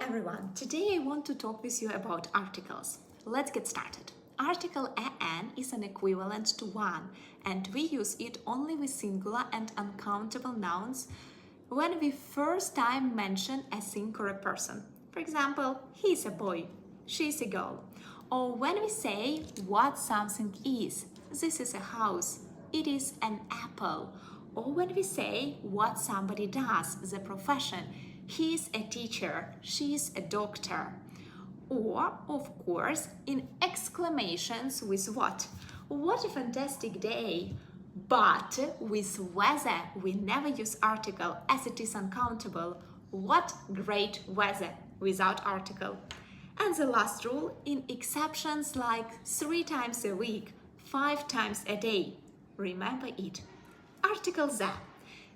everyone, today I want to talk with you about articles. Let's get started. Article an is an equivalent to one, and we use it only with singular and uncountable nouns when we first time mention a thing or a person. For example, he's a boy, she's a girl. Or when we say what something is, this is a house, it is an apple. Or when we say what somebody does, the profession, he's a teacher, she's a doctor. Or, of course, in exclamations with what? What a fantastic day! But with weather, we never use article as it is uncountable. What great weather without article. And the last rule, in exceptions like 3 times a week, 5 times a day. Remember it. Article the.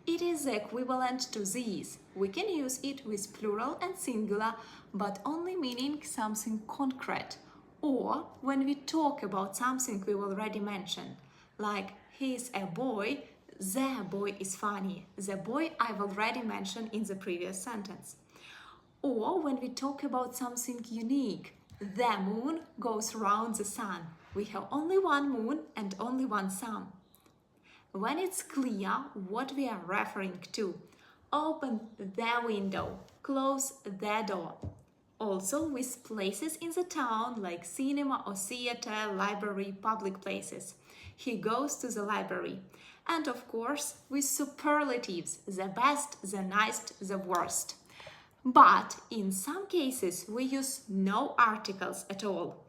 It is equivalent to these. We can use it with plural and singular, but only meaning something concrete. Or when we talk about something we already mentioned, like he's a boy, the boy is funny. The boy I've already mentioned in the previous sentence. Or when we talk about something unique, the moon goes round the sun. We have only one moon and only one sun. When it's clear what we are referring to, open the window, close the door. Also with places in the town like cinema or theater, library, public places. He goes to the library. And of course with superlatives, the best, the nicest, the worst. But in some cases we use no articles at all.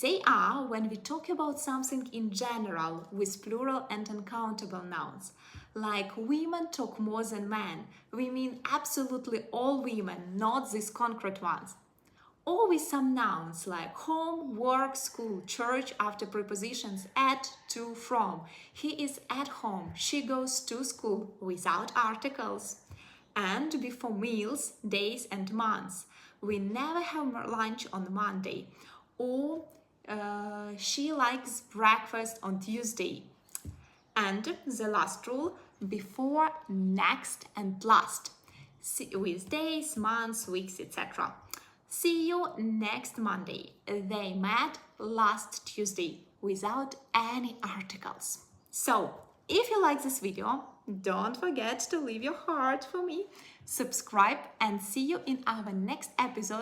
They are when we talk about something in general with plural and uncountable nouns. Like women talk more than men. We mean absolutely all women, not these concrete ones. Or with some nouns like home, work, school, church after prepositions at, to, from. He is at home, she goes to school without articles. And before meals, days and months. We never have lunch on Monday. Or she likes breakfast on Tuesday. And the last rule, before, next and last, with days, months, weeks, etc. See you next Monday. They met last Tuesday without any articles. So, if you like this video, don't forget to leave your heart for me, subscribe, and see you in our next episode.